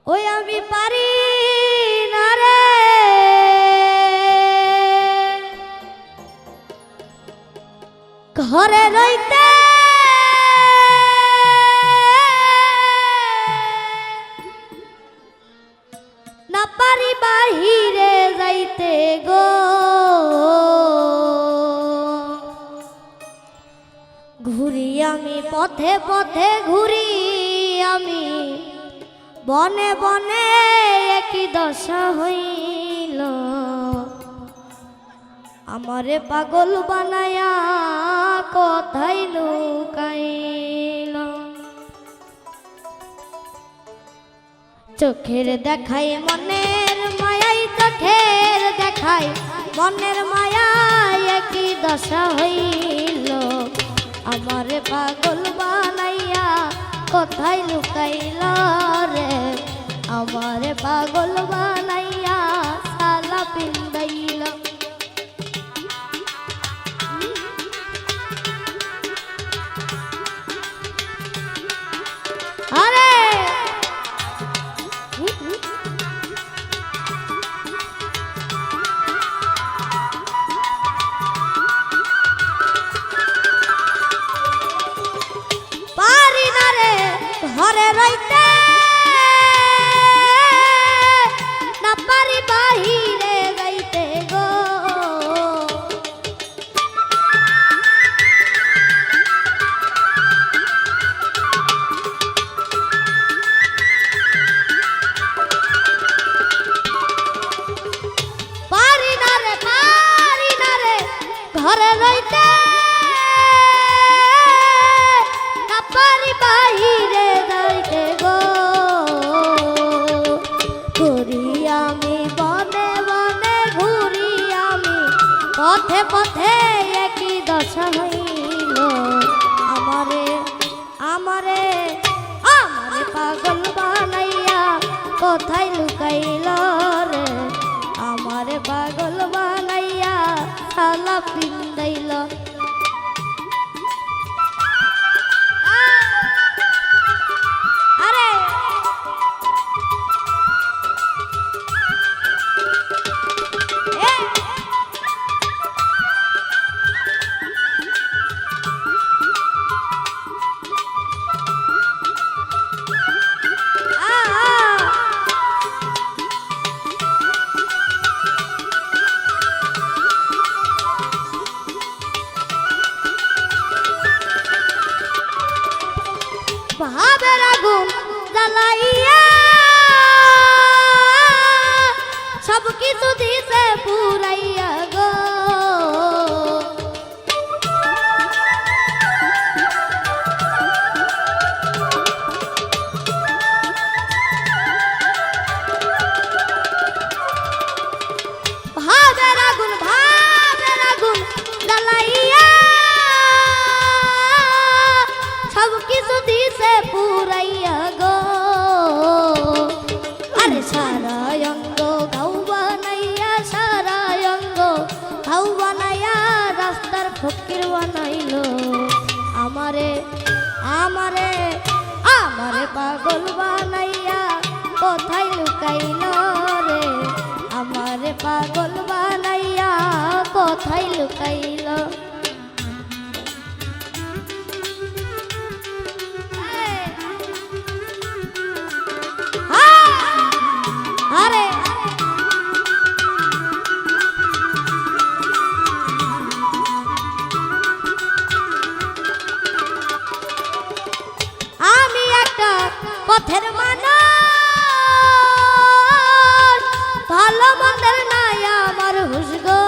ওই আমি পারি না রে ঘরে রইতে, না পারি বাহিরে যাইতে গো। ঘুরি আমি পথে পথে ঘুরি আমি, বনে বনে একই দশা হইল। আমারে পাগল বানায়া কোথায় লুকাইল। চোখের দেখাই মনের মায়াই, চোখের দেখাই মনের মায়াই একই দশা হইল। আমারে পাগল বানাইয়া কোথায় লুকাইল রে, আমারে পাগল বানাইয়া সালা পিন্দাইল। আরে পারি না রে ঘরে রইতে, না পারি বাহিরে যাইতে গো। পারি না রে ঘরে রইতে, না পারি বাহিরে যাইতে গো। ঘুরি আমি বনে বনে ঘুরি আমি, পথে পথে একই দশা হইল। আমারে আমারে আমারে পাগল বানাইয়া কোথায় লুকাইল রে, আমারে পাগল বানাইয়া সালা পিন্দাইল। আরে ভাবের আগুন জ্বালাইয়া সব কিছু দিছে পুরাইয়া গো। ভাবের আগুন জ্বালাইয়া সব কিছু দিছে পুরাইয়া গো। আরে সারা অঙ্গ ঘাউ বানাইয়া, সারা অঙ্গ ঘাউ বানাইয়া রাস্তার ফকির বানাইল। আমারে আমারে আমারে পাগল বানাইয়া কোথায় লুকাইল রে, আমারে পাগল বানাইয়া কোথায় লুকাইল। আরে আমি একটা পথের মানুষ, ভালো মন্দের নাই আমার হুশ গো।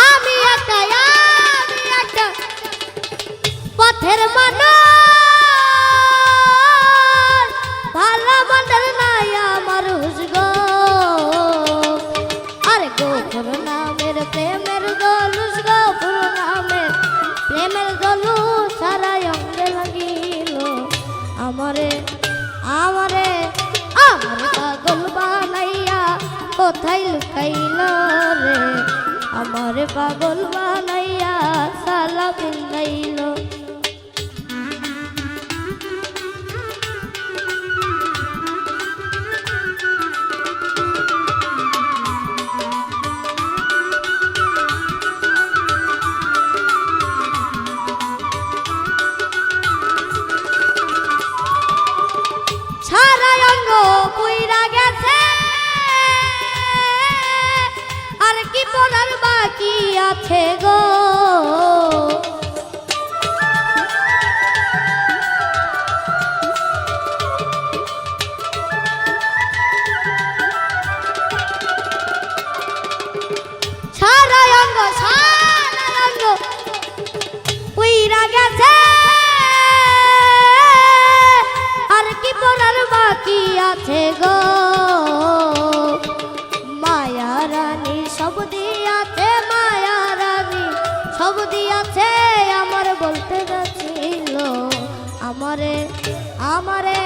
আমি একটা পথের মানুষ, ভালো মন্দের নাই আমার হুশ গো। কোথায় লুকাইল রে আমারে পাগল বানাইয়া সালা পিন্দাইল। সারা অঙ্গ পুইরা গেছে আর কি পড়ার বাকি আছে গো। সারা অঙ্গ পুইরা গেছে আর কি পড়ার বাকি আছে গো। মায়া রানী সব দিয়াছে, মায়া রানী সব দিয়াছে আমার বলতে যাচ্ছিল আমারে আমারে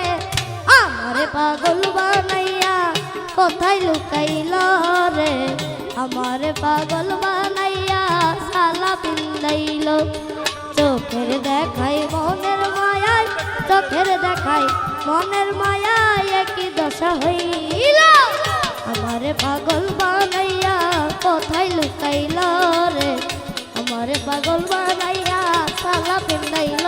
আমারে পাগল বানাইয়া কোথায় লুকাইল রে আমারে পাগল বানাইয়া সালা পিন্দাইল। চোখের দেখাই মনের মায়ায়, চোখের দেখাই মনের মায়ায় একই দশা হইল আমারে পাগল বানাইয়া কোথায় লুকাইল রে আমারে পাগল বানাইয়া সালা পিন্দাইল।